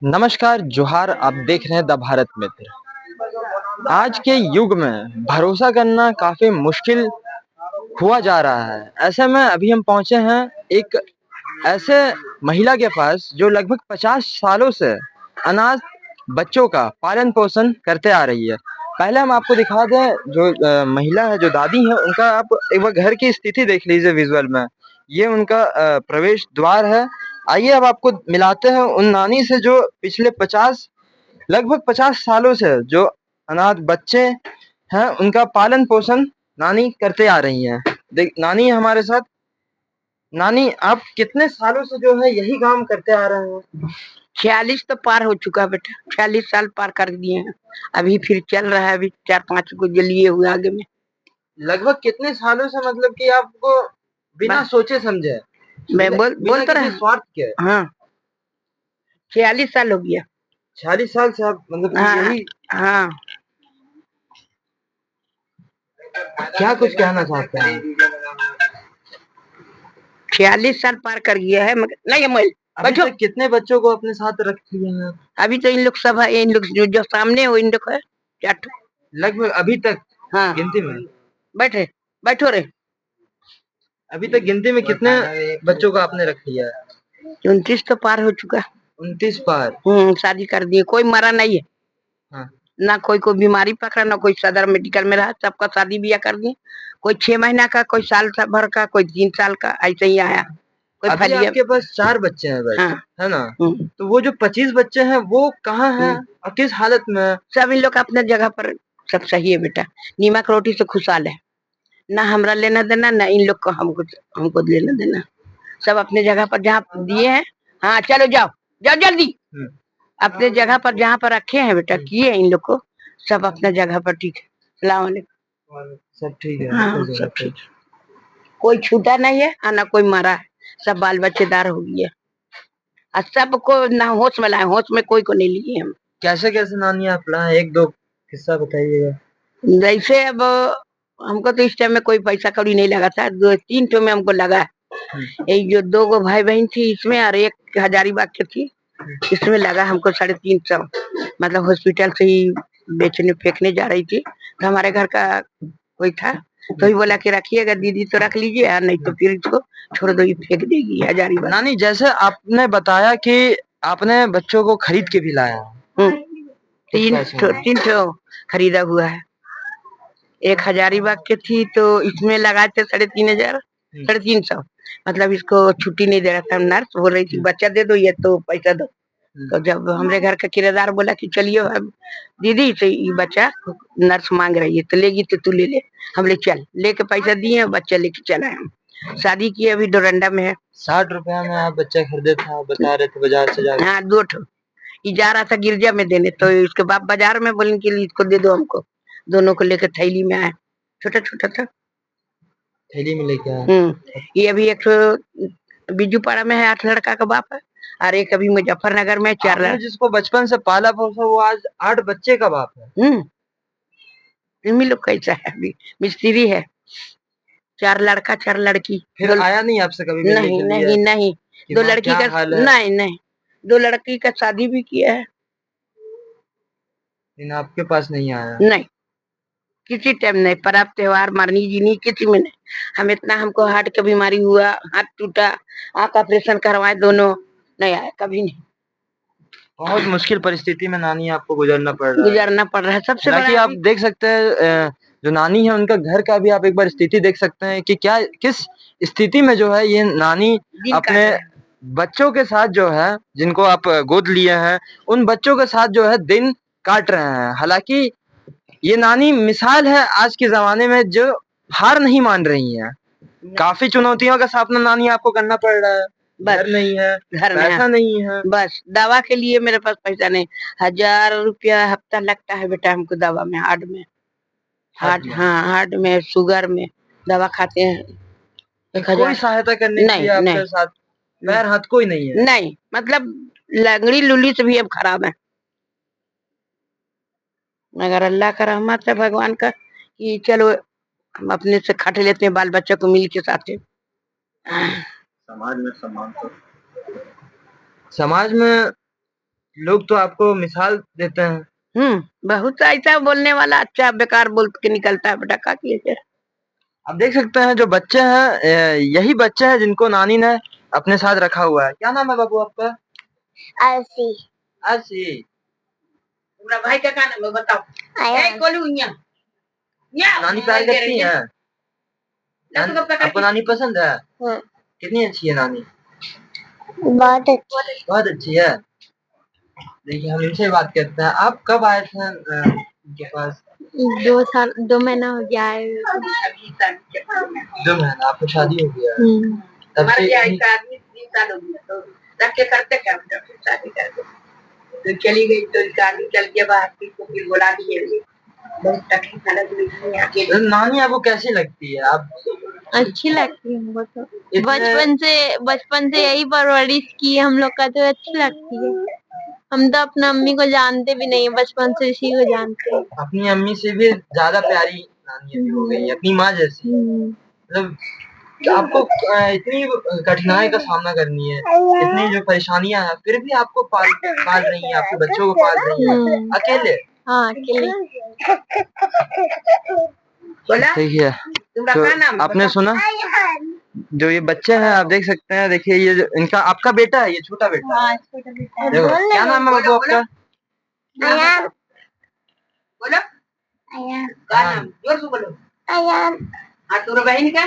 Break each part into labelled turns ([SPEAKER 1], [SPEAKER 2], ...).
[SPEAKER 1] नमस्कार, जोहार। आप देख रहे हैं द भारत मित्र। आज के युग में भरोसा करना काफ़ी मुश्किल हुआ जा रहा है। ऐसे में अभी हम पहुँचे हैं एक ऐसे महिला के पास जो लगभग 50 सालों से अनाथ बच्चों का पालन-पोषण करते आ रही है। पहले हम आपको दिखा दें जो महिला है, जो दादी हैं, उनका आप एक बार घर की स्थिति देख लीजिए विज़ुअल में। ये उनका प्रवेश द्वार है। आइए अब आपको मिलाते हैं उन नानी से जो पिछले 50 लगभग 50 सालों से जो अनाथ बच्चे हैं, उनका पालन-पोषण नानी करते आ रही हैं। नानी है हमारे साथ। नानी, आप कितने सालों से जो है यही काम करते आ रहे हैं?
[SPEAKER 2] 46 तो पार हो चुका बेटा, 46 साल पार कर दिए हैं। अभी फिर चल रहा है, अभी 4-5 को जो लिए हुए आगे में।
[SPEAKER 1] लगभग कितने सालों से, मतलब कि आपको बिना सोचे समझे,
[SPEAKER 2] मैं बोल
[SPEAKER 1] बिना
[SPEAKER 2] तो
[SPEAKER 1] किसी
[SPEAKER 2] रहा।
[SPEAKER 1] स्वार्थ के
[SPEAKER 2] हाँ, 46 साल हो गया।
[SPEAKER 1] 46 साल से आप मतलब कि
[SPEAKER 2] हाँ
[SPEAKER 1] यही
[SPEAKER 2] हाँ।
[SPEAKER 1] क्या कुछ कहना चाहते हैं?
[SPEAKER 2] 46 साल पार कर गया है मगर नहीं है।
[SPEAKER 1] अभी तक कितने बच्चों को अपने साथ रख लिए हैं?
[SPEAKER 2] अभी तो इन लोग सब है, इन लोग जो सामने हो, इन लोग है 4
[SPEAKER 1] लगभग अभी तक
[SPEAKER 2] हाँ,
[SPEAKER 1] गिनती में
[SPEAKER 2] बैठे बैठो रे।
[SPEAKER 1] अभी तक गिनती में कितने बच्चों को आपने रख लिया है?
[SPEAKER 2] 29 तो पार हो चुका।
[SPEAKER 1] 29 पार।
[SPEAKER 2] शादी कर दिए, कोई मरा नहीं है।
[SPEAKER 1] हाँ।
[SPEAKER 2] ना कोई को बीमारी पकड़ा, ना कोई सदर मेडिकल में रहा, सबका शादी ब्याह कर दिए। कोई 6 महीना का, कोई साल भर का, कोई 3 साल का, ऐसे ही आया। कोई
[SPEAKER 1] अभी
[SPEAKER 2] फलिया।
[SPEAKER 1] आपके पास 4 बच्चे हैं बस,
[SPEAKER 2] हाँ।
[SPEAKER 1] है ना? तो वो जो 25 बच्चे हैं वो कहाँ हैं और किस हालत में हैं?
[SPEAKER 2] सब इन लोग अपने जगह पर सब सही है बेटा। नीमक रोटी से खुशहाल है। ना हमरा लेना देना, ना इन लोग को हमको हमको लेना देना। सब अपने जगह पर जहाँ दिए हैं। हाँ चलो जाओ, जाओ जल्दी। अपने जगह पर जहाँ पर रखे हैं बेटा, किए इन लोग को, सब अपने जगह पर ठीक है। सलाम वालेकुम।
[SPEAKER 1] सब ठीक है।
[SPEAKER 2] हाँ, सब ठीक है। कोई छूटा नहीं है और ना कोई मरा है। सब बाल बच्चेदार हो गए और सबको ना होश में लाए, होश में कोई को नहीं लिए हम।
[SPEAKER 1] कैसे कैसे नानी आप लाए? एक दो किस्सा बताइएगा।
[SPEAKER 2] जैसे अब हमको तो इस टाइम में कोई पैसा कौड़ी नहीं लगा था, 2-3 ठो में हमको लगा। ये जो 2 गो भाई बहन थी इसमें, और एक हजारीबाग की थी, इसमें लगा हमको 350। मतलब हॉस्पिटल से ही बेचने फेंकने जा रही थी, तो हमारे घर का कोई था, तो ही बोला कि रखिएगा दीदी तो रख लीजिए, और नहीं तो फिर इसको छोड़ दो, ये फेंक देगी हजारीबाग।
[SPEAKER 1] नानी, जैसे आपने बताया कि आपने बच्चों को खरीद के भी लाया,
[SPEAKER 2] 3 ठो खरीदा हुआ है। एक हजारीबाग की थी, तो इसमें लगाए थे 3,500, 350। मतलब इसको छुट्टी नहीं दे रहा था, नर्स बोल रही थी बच्चा दे दो ये तो पैसा दो। तो जब हमरे घर का किराएदार बोला कि चलिए अब दीदी, तो ये बच्चा नर्स मांग रही है तो लेगी तो तू ले ले। हम ले चल, लेके पैसा दिए, बच्चा लेके चला हम। शादी की अभी डोरंडा में है।
[SPEAKER 1] 60 रुपया में आप बच्चा खरीदे थे, आप बता रहे थे बाजार से जाकर।
[SPEAKER 2] हाँ, 2 ठो। ये जा रहा था गिरजा में देने, तो इसके बाप बाजार में बोले कि इसको दे दो हमको। दोनों को लेकर थैली में आए, छोटा छोटा था।
[SPEAKER 1] थैली में लेके आए।
[SPEAKER 2] ये अभी एक बिजू पाड़ा में है, 8 लड़का का बाप है, और एक अभी मुजफ्फरनगर में 4
[SPEAKER 1] आपने जिसको बचपन से पाला पोसा वो आज 8 बच्चे का बाप है।
[SPEAKER 2] इनमें लोग कैसा है, अभी मिस्त्री है। 4 लड़का 4 लड़की।
[SPEAKER 1] फिर आया नहीं आपसे कभी मिलने
[SPEAKER 2] नहीं
[SPEAKER 1] के लिए
[SPEAKER 2] नहीं नहीं,
[SPEAKER 1] कि
[SPEAKER 2] 2
[SPEAKER 1] माँ
[SPEAKER 2] लड़की
[SPEAKER 1] क्या
[SPEAKER 2] का
[SPEAKER 1] हाल है?
[SPEAKER 2] नहीं नहीं, 2 लड़की का शादी भी किया है।
[SPEAKER 1] लेकिन आपके पास नहीं आया?
[SPEAKER 2] नहीं, किसी टाइम नहीं, पर्व त्योहार मरनी जीनी किसी में नहीं। हम इतना, हमको हार्ट का बीमारी हुआ, हाथ टूटा, आँख ऑपरेशन करवाए, दोनों नहीं आए कभी नहीं।
[SPEAKER 1] बहुत मुश्किल परिस्थिति में नानी आपको गुजरना पड़ रहा है।
[SPEAKER 2] गुजरना पड़ रहा है। सबसे
[SPEAKER 1] हालांकि
[SPEAKER 2] बड़ा
[SPEAKER 1] आप देख सकते हैं जो नानी है उनका घर का भी आप एक बार स्थिति देख सकते हैं कि क्या किस स्थिति में जो है ये नानी अपने बच्चों के साथ जो है, जिनको आप गोद लिए हैं, उन बच्चों के साथ जो है दिन काट रहे हैं। हालांकि ये नानी मिसाल है आज के जमाने में, जो हार नहीं मान रही है। काफी चुनौतियों का सामना नानी आपको करना पड़ रहा है। घर नहीं है,
[SPEAKER 2] घर
[SPEAKER 1] पैसा नहीं है।
[SPEAKER 2] बस दवा के लिए मेरे पास पैसा नहीं। 1,000 रुपया हफ्ता लगता है बेटा हमको दवा में, हार्ट में। हाँ, हार्ट में, शुगर में दवा खाते हैं।
[SPEAKER 1] कोई सहायता करने के लिए आपके साथ पैर हाथ कोई नहीं है?
[SPEAKER 2] नहीं, मतलब लंगड़ी लूली से भी अब खराब है। मगर अल्लाह का रहमत है, भगवान का, कि चलो हम अपने से खट लेते हैं, बाल बच्चा को मिल के साथ।
[SPEAKER 1] समाज में सम्मान तो समाज में लोग तो आपको मिसाल देते हैं।
[SPEAKER 2] बहुत ऐसा बोलने वाला अच्छा बेकार बोल के निकलता है बेटा, का किए फिर।
[SPEAKER 1] आप देख सकते हैं जो बच्चे हैं, यही बच्चे हैं जिनको नानी ने अपने साथ रखा हुआ है। क्या नाम है बाबू आपका?
[SPEAKER 3] आरसी।
[SPEAKER 1] आरसी।
[SPEAKER 2] तुम्हारा भाई का नाम है बताओ?
[SPEAKER 3] आया।
[SPEAKER 2] कोलू
[SPEAKER 1] नानी प्यार करती है? आपको नानी पसंद है?
[SPEAKER 3] हाँ।
[SPEAKER 1] कितनी अच्छी है नानी?
[SPEAKER 3] बहुत अच्छी।
[SPEAKER 1] बहुत अच्छी है। देखिए हम इनसे बात करते हैं। आप कब आए थे इनके पास?
[SPEAKER 3] 2 महीना हो गया है।
[SPEAKER 1] 2 महीना। आपको शादी हो गया है? तब से
[SPEAKER 2] आदमी 3 साल हो गया तो रख के करते क्या शादी करते। तो चली गई तो आदमी चल के बाहर फिर बुला दिए। बहुत तकलीफ लगी।
[SPEAKER 1] तो नानी आपको कैसी लगती है? आप
[SPEAKER 3] अच्छी लगती है हमको तो। बचपन से यही परवरिश की हम लोग का, तो अच्छी लगती है। हम तो अपना अम्मी को जानते भी नहीं, बचपन से इसी को जानते हैं।
[SPEAKER 1] अपनी अम्मी से भी ज्यादा प्यारी नानी अभी हो गई है, अपनी माँ जैसी। मतलब आपको इतनी कठिनाई का सामना करनी है, इतनी जो परेशानियां हैं, फिर भी आपको पाल रही हैं, आपके बच्चों को पाल रही हैं अकेले।
[SPEAKER 3] हाँ अकेले।
[SPEAKER 1] देखिए तो आपने सुना जो ये बच्चे हैं, आप देख सकते हैं। देखिए ये इनका आपका बेटा है, ये छोटा बेटा।
[SPEAKER 3] हाँ छोटा बेटा है।
[SPEAKER 1] देखो क्या नाम है बाबू आपका?
[SPEAKER 3] आयान।
[SPEAKER 2] बोलो
[SPEAKER 3] आयान।
[SPEAKER 2] का नाम जोर से बोलो।
[SPEAKER 3] आयान।
[SPEAKER 2] हाँ तुम्हारा बहन का?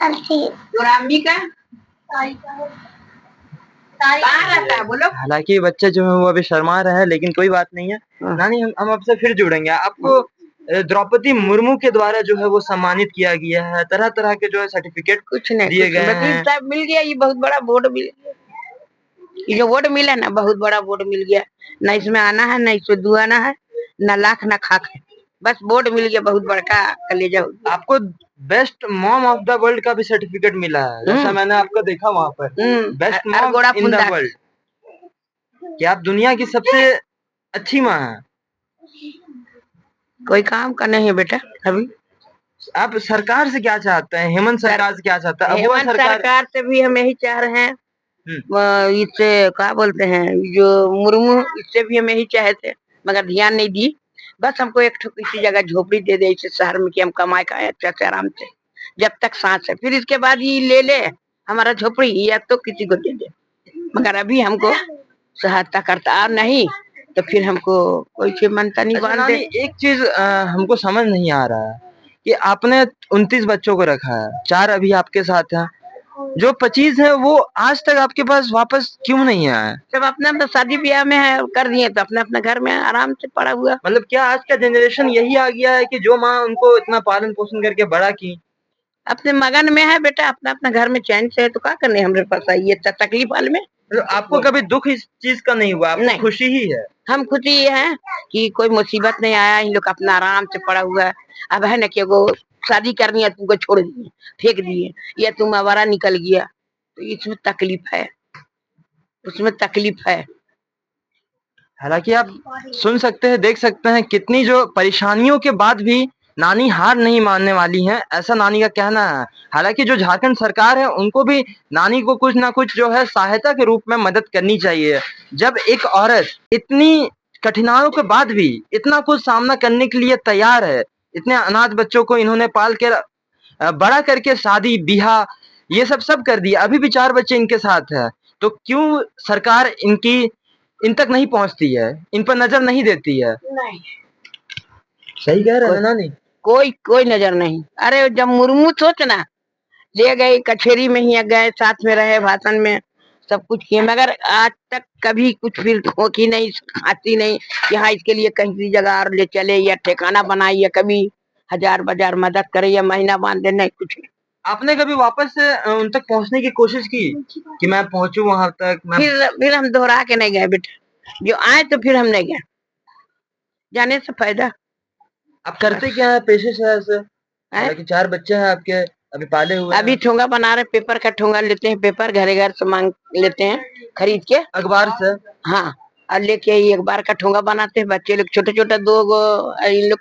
[SPEAKER 3] आरसी।
[SPEAKER 2] तुम्हारा अम्मी का? कहाँ रहता है बोलो?
[SPEAKER 1] हालांकि ये बच्चे जो है वो अभी शर्मा रहे हैं, लेकिन कोई बात नहीं है। नानी हम आपसे फिर जुड़ेंगे। आपको द्रौपदी मुर्मू के द्वारा जो है वो सम्मानित किया गया है, तरह तरह के जो है सर्टिफिकेट
[SPEAKER 2] कुछ नहीं
[SPEAKER 1] दिए गए हैं।
[SPEAKER 2] मिल गया, ये बहुत बड़ा वोट मिल गया। ये जो वोट मिला ना, बहुत बड़ा वोट मिल गया। न इसमें आना है, न इसमें दुआना है, न लाख न खाक है, बस वोट मिल गया। बहुत बड़का कलेजा हो गया।
[SPEAKER 1] आपको best mom of the world का भी सर्टिफिकेट मिला है, जैसा मैंने आपको देखा वहाँ पर। Best mom in the world. क्या आप दुनिया की सबसे अच्छी माँ हैं?
[SPEAKER 2] कोई काम का नहीं है बेटा अभी।
[SPEAKER 1] आप सरकार से क्या चाहते हैं? हेमंत सरकार से क्या चाहते हैं?
[SPEAKER 2] हेमंत सरकार से भी हम यही चाह रहे हैं। इससे क्या बोलते हैं, जो मुर्मू, इससे भी हम यही चाहे थे, मगर ध्यान नहीं दी। बस हमको एक किसी जगह झोपड़ी दे दे इस शहर में कि हम कमाए खाए अच्छा से आराम से, जब तक सांस है। फिर इसके बाद ये ले हमारा झोपड़ी, या तो किसी को दे दे, मगर अभी हमको सहायता करता और नहीं तो फिर हमको कोई चीज मनता नहीं बांध दे।
[SPEAKER 1] एक चीज हमको समझ नहीं आ रहा है कि आपने 29 बच्चों को रखा है, 4 अभी आपके साथ हैं, जो 25 है वो आज तक आपके पास वापस क्यों नहीं आया?
[SPEAKER 2] सब अपना अपना शादी ब्याह में है, कर दिए तो अपने अपने घर में आराम से पड़ा हुआ।
[SPEAKER 1] मतलब क्या आज का जनरेशन यही आ गया है कि जो माँ उनको इतना पालन पोषण करके बड़ा की,
[SPEAKER 2] अपने मगन में है बेटा, अपना अपना घर में चैन से है, तो क्या करने हमारे पास आई है तकलीफ हाल में।
[SPEAKER 1] आपको कभी दुख इस चीज का नहीं हुआ? आपको खुशी ही है?
[SPEAKER 2] हम खुशी ये है कि कोई मुसीबत नहीं आया, इन लोग अपना आराम से पड़ा हुआ है। अब है ना कि वो शादी करनी है, तुमको छोड़ दिए, फेंक दिए, या तुम आवारा निकल गया, तो इसमें तकलीफ है, उसमें तकलीफ है।
[SPEAKER 1] हालांकि आप सुन सकते हैं, देख सकते हैं कितनी जो परेशानियों के बाद भी नानी हार नहीं मानने वाली हैं, ऐसा नानी का कहना है। हालांकि जो झारखंड सरकार है उनको भी नानी को कुछ ना कुछ जो है सहायता के रूप में मदद करनी चाहिए। जब एक औरत इतनी कठिनाइयों के बाद भी इतना कुछ सामना करने के लिए तैयार है, इतने अनाथ बच्चों को इन्होंने पाल के बड़ा करके शादी ब्याह ये सब कर दिया, अभी भी 4 बच्चे इनके साथ है, तो क्यों सरकार इन तक नहीं पहुंचती है, इन पर नजर नहीं देती है?
[SPEAKER 2] नहीं
[SPEAKER 1] सही कह रहे हैं नानी।
[SPEAKER 2] कोई नजर नहीं। अरे जब मुर्मू सोच ना ले गए कचेरी में ही गए, साथ में रहे, भाषण में सब कुछ किए, मगर आज तक कभी कुछ फिर खोखी नहीं, खाती नहीं कि हाँ इसके लिए कहीं जगह और ले चले या ठिकाना बनाए या कभी हजार बाजार मदद करे या महीना बांध दे, नहीं कुछ नहीं।
[SPEAKER 1] आपने कभी वापस से उन तक पहुंचने की कोशिश की कि मैं पहुंचू वहां तक?
[SPEAKER 2] फिर हम दोहरा के नहीं गए बेटा, जो आए तो फिर हम नहीं गए, जाने से फायदा।
[SPEAKER 1] आप करते क्या है पेशे से ऐसे? हालांकि 4 बच्चे हैं आपके अभी पाले हुए।
[SPEAKER 2] अभी ठोंगा बना रहे, पेपर का ठोंगा लेते हैं, पेपर घरे घर से मांग लेते हैं खरीद के
[SPEAKER 1] अखबार से। हाँ,
[SPEAKER 2] और लेके अखबार का ठोंगा बनाते हैं। बच्चे लोग छोटे छोटे 2 गो इन लोग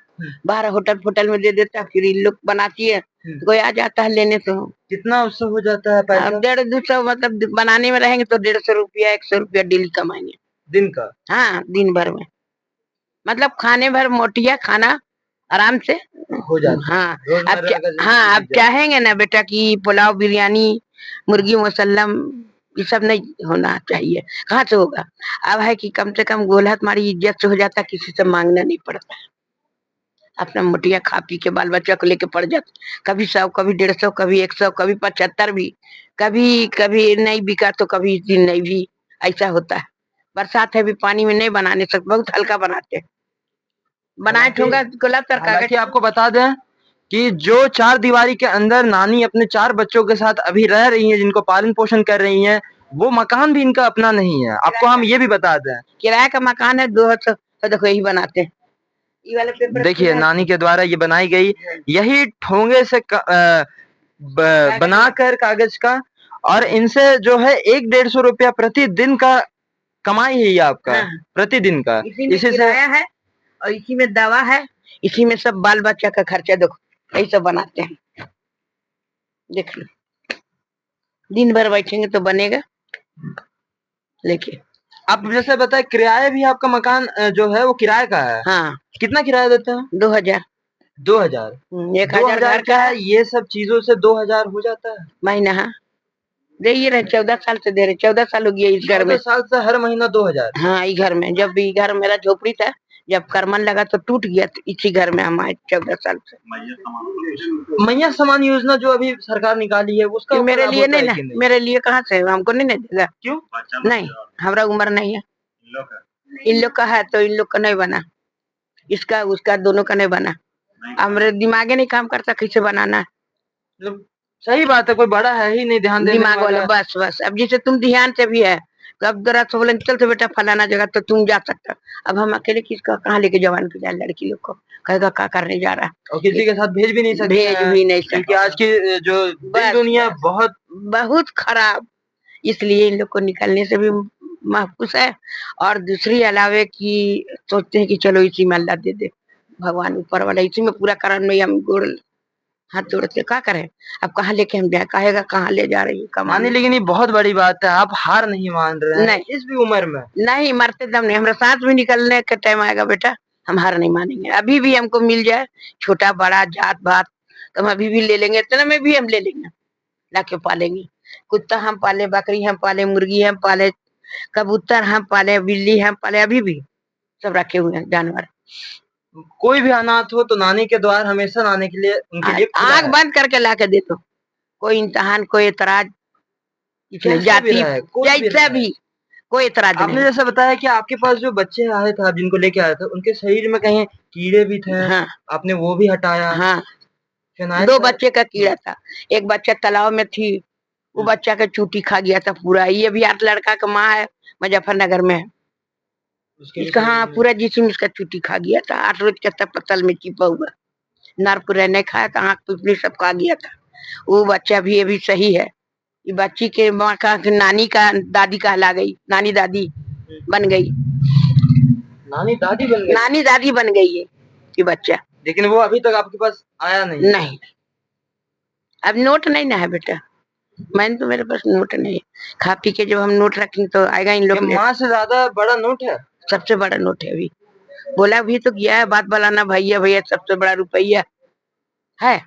[SPEAKER 2] बाहर होटल में दे देता है, फिर इन लोग बनाती है, कोई आ जाता है लेने। तो
[SPEAKER 1] कितना उससे हो जाता है पैसा?
[SPEAKER 2] 150-200, मतलब बनाने में रहेंगे तो 150 रुपया 100 रुपया डेली कमाएंगे।
[SPEAKER 1] दिन का?
[SPEAKER 2] हाँ, दिन भर में, मतलब खाने भर मोटिया खाना आराम से
[SPEAKER 1] हो जाता है।
[SPEAKER 2] हाँ। अब
[SPEAKER 1] रोजमर्रा का
[SPEAKER 2] हाँ, अब
[SPEAKER 1] चीजें।
[SPEAKER 2] चाहेंगे ना बेटा कि पुलाव बिरयानी मुर्गी मुसल्लम ये सब नहीं होना चाहिए, कहाँ से होगा। अब है कि कम से कम गोलहत हमारी इज्जत से हो जाता, किसी से मांगना नहीं पड़ता, अपना मोटिया खा पी के बाल बच्चा को लेके पड़ जाते, कभी 100 कभी 150 कभी 100 कभी 75 भी, कभी कभी नहीं बिका तो कभी इस दिन नहीं भी, ऐसा होता है। बरसात है भी पानी में नहीं बनाने सकते, बहुत हल्का बनाते हैं। बनाए ठोंगा गुलाब तर
[SPEAKER 1] हालांकि
[SPEAKER 2] कागज
[SPEAKER 1] आपको बता दें कि जो 4 दीवारी के अंदर नानी अपने 4 बच्चों के साथ अभी रह रही हैं, जिनको पालन पोषण कर रही हैं, वो मकान भी इनका अपना नहीं है। आपको हम ये भी बता दें।
[SPEAKER 2] किराए का मकान है 200, तो देखो यही बनाते हैं, ये वाले पेपर
[SPEAKER 1] देखिए नानी के द्वारा ये बनाई गई यही ठोंगे से बनाकर कागज का, और इनसे जो है 100-150 रुपया प्रतिदिन का कमाई है ये आपका।
[SPEAKER 2] हाँ।
[SPEAKER 1] प्रतिदिन का
[SPEAKER 2] इसी में
[SPEAKER 1] इसी से
[SPEAKER 2] किराया है और इसी में दवा है, इसी में सब बाल बच्चा का खर्चा, देखो यही सब बनाते हैं। देख लो, दिन भर बैठेंगे तो बनेगा। लेकिए
[SPEAKER 1] आप जैसे बताए किराया भी आपका मकान जो है वो किराए का है।
[SPEAKER 2] हाँ,
[SPEAKER 1] कितना किराया देते हैं?
[SPEAKER 2] 2000
[SPEAKER 1] 2000।
[SPEAKER 2] 1000 घर का है,
[SPEAKER 1] ये सब चीजों से 2000 हो जाता है
[SPEAKER 2] महीना। हाँ, दे ही रहे, 14 साल से दे रहे, 14 साल हो गया इस घर में।
[SPEAKER 1] 14 साल से हर महीना 2000।
[SPEAKER 2] हाँ, इस घर में, जब भी घर मेरा झोपड़ी था, जब करमन लगा तो टूट गया, तो इसी घर में हम आए 14 साल से।
[SPEAKER 1] मैया समान योजना जो अभी सरकार निकाली है उसका
[SPEAKER 2] मेरे
[SPEAKER 1] लाभ
[SPEAKER 2] लिए
[SPEAKER 1] होता
[SPEAKER 2] नहीं
[SPEAKER 1] है
[SPEAKER 2] ना,
[SPEAKER 1] कि नहीं?
[SPEAKER 2] मेरे लिए कहाँ से, हमको नहीं ना देगा।
[SPEAKER 1] क्यों?
[SPEAKER 2] नहीं, हमारा उम्र नहीं है, इन लोग का है तो इन लोग का नहीं बना, इसका उसका दोनों का नहीं बना। हमारे दिमागे नहीं काम करता कैसे बनाना है।
[SPEAKER 1] मतलब सही बात है, कोई बड़ा है ही नहीं ध्यान देने
[SPEAKER 2] दिमाग वाला,
[SPEAKER 1] वाला।
[SPEAKER 2] बस बस। अब जैसे तुम ध्यान से भी है, तो अब जरा से बोले चल तो बेटा फलाना जगह, तो तुम जा सकता। अब हम अकेले किसका कहाँ लेके जवान को जाए, लड़की लोग को कहेगा क्या करने जा रहा है,
[SPEAKER 1] और किसी के साथ भेज भी नहीं सकते
[SPEAKER 2] भेज
[SPEAKER 1] हैं,
[SPEAKER 2] भी नहीं
[SPEAKER 1] क्योंकि
[SPEAKER 2] सकते।
[SPEAKER 1] आज की जो
[SPEAKER 2] बस,
[SPEAKER 1] दुनिया बहुत
[SPEAKER 2] बहुत खराब, इसलिए इन लोग को निकलने से भी महफूस है। और दूसरी अलावे कि सोचते हैं कि चलो इसी में अल्लाह दे दे, भगवान ऊपर वाला इसी में पूरा करन में हम गोड़ हाथ जोड़ते क्या करें। अब कहाँ लेके हम जाए, कहेगा कहाँ ले जा रही है
[SPEAKER 1] नानी,
[SPEAKER 2] कमाने।
[SPEAKER 1] लेकिन ये बहुत बड़ी बात है, आप हार नहीं मान रहे हैं
[SPEAKER 2] नहीं,
[SPEAKER 1] इस भी उम्र में।
[SPEAKER 2] नहीं मरते दम नहीं, हमारा सांस भी निकलने का टाइम आएगा बेटा, हम हार नहीं मानेंगे। अभी भी हमको मिल जाए छोटा बड़ा जात भात तो हम अभी भी ले लेंगे, इतना में भी हम ले लेंगे, लाके पालेंगे। कुत्ता हम पाले, बकरी हम पाले, मुर्गी हम पाले, कबूतर हम पाले, बिल्ली हम पाले, अभी भी सब रखे हुए हैं जानवर।
[SPEAKER 1] कोई भी अनाथ हो तो नानी के द्वार हमेशा आने के लिए उनके लिए खुला
[SPEAKER 2] आंख
[SPEAKER 1] है।
[SPEAKER 2] बंद करके ला के दे दो, कोई इम्तहान कोई एतराज इसमें
[SPEAKER 1] कैसा भी
[SPEAKER 2] जाति
[SPEAKER 1] रहा है, कोई भी
[SPEAKER 2] जैसा
[SPEAKER 1] रहा है।
[SPEAKER 2] भी कोई एतराज
[SPEAKER 1] आपने
[SPEAKER 2] नहीं।
[SPEAKER 1] जैसे बताया कि आपके पास जो बच्चे आए थे, आप जिनको लेके आए थे, उनके शरीर में कहीं कीड़े भी थे।
[SPEAKER 2] हाँ
[SPEAKER 1] आपने वो भी हटाया।
[SPEAKER 2] हाँ,
[SPEAKER 1] फिनाइल
[SPEAKER 2] 2
[SPEAKER 1] का
[SPEAKER 2] बच्चे का कीड़ा था, एक बच्चा तालाब में थी, वो बच्चा का चूटी खा गया था पूरा। ये भी 8 लड़का का माँ है, मुजफ्फरनगर में है।
[SPEAKER 1] उसके भी
[SPEAKER 2] इसका
[SPEAKER 1] शरीर
[SPEAKER 2] हाँ
[SPEAKER 1] में
[SPEAKER 2] पूरा जिस्म इसका चूटी खा गया था, 8 रोज का तब पतल में चिपा हुआ, नर पूरा नहीं खाया था, आँख पिपली सब खा गया था। वो बच्चा भी अभी सही है। ये बच्ची के माँ का नानी का दादी कहला गई, नानी दादी बन गई,
[SPEAKER 1] नानी दादी बन गई।
[SPEAKER 2] नानी दादी बन गई है ये बच्चा।
[SPEAKER 1] लेकिन वो अभी तक आपके पास आया नहीं।
[SPEAKER 2] नहीं, अब नोट नहीं ना है बेटा, मैंने तो मेरे पास नोट नहीं है, खा पी के जब हम नोट रखेंगे तो आएगा इन लोग।
[SPEAKER 1] माँ से ज्यादा बड़ा नोट है,
[SPEAKER 2] सबसे बड़ा नोट है अभी, बोला भी तो गया है बात बनाना, भैया भैया सबसे बड़ा रुपया है।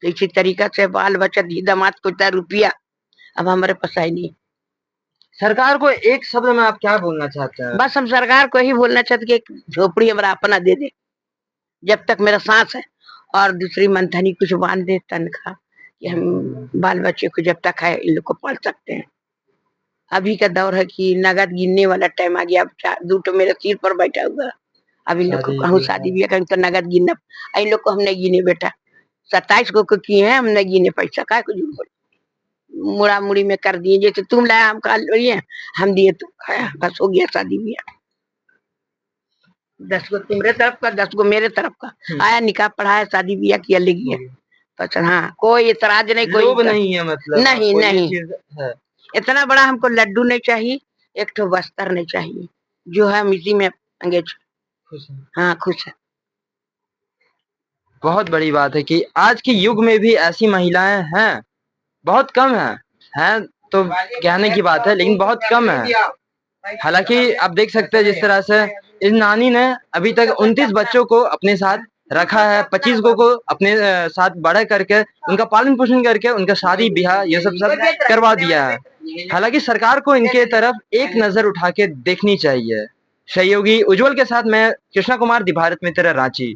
[SPEAKER 2] तो इसी तरीका से बाल बच्चा धी दामाद को इतना रुपया अब हमारे पास आई नहीं।
[SPEAKER 1] सरकार को एक शब्द में आप क्या बोलना चाहते हैं?
[SPEAKER 2] बस हम सरकार को ही बोलना चाहते कि एक झोपड़ी हमारा अपना दे दे, जब तक मेरा सांस है, और दूसरी मंथनी कुछ बांध दे तनख्वाह, कि हम बाल बच्चे को जब तक है इन लोग को पढ़ सकते हैं। अभी का दौर है कि नगद गिनने वाला टाइम आ गया, अब 2 तो मेरे सिर पर बैठा हुआ, अब इन लोग को कहूँ शादी भी कहीं तो नगद गिनना, इन लोग को हम नहीं गिने बेटा, 27 को किए हैं, हम नहीं गिने पैसा, काय को झूठ बोले, मुड़ा मुड़ी में कर दिए, जैसे तुम लाया हम खा लिए, हम दिए तुम खाया, बस हो गया शादी ब्याह। 10 गो तुम्हारे तरफ का, 10 गो मेरे तरफ का, आया निकाह पढ़ाया शादी ब्याह किया ले गया। अच्छा हाँ, कोई एतराज नहीं, कोई
[SPEAKER 1] लोभ नहीं है, मतलब
[SPEAKER 2] नहीं
[SPEAKER 1] आपको ये
[SPEAKER 2] नहीं,
[SPEAKER 1] चीज है।
[SPEAKER 2] इतना बड़ा हमको लड्डू नहीं चाहिए, एक ठो बस्तर नहीं चाहिए, जो है हम इसी में अंगेज
[SPEAKER 1] खुश है।
[SPEAKER 2] हाँ खुश है।
[SPEAKER 1] बहुत बड़ी बात है कि आज के युग में भी ऐसी महिलाएं हैं, बहुत कम हैं तो कहने की बात है, लेकिन बहुत कम है। हालांकि आप देख सकते हैं जिस तरह से इस नानी ने अभी तक 29 बच्चों को अपने साथ रखा है, 25 को अपने साथ बड़ा करके उनका पालन पोषण करके उनका शादी ब्याह ये सब करवा दिया है। हालांकि सरकार को इनके तरफ एक नजर उठा के देखनी चाहिए। सहयोगी उज्जवल के साथ मैं कृष्णा कुमार, दी भारत मित्र, रांची।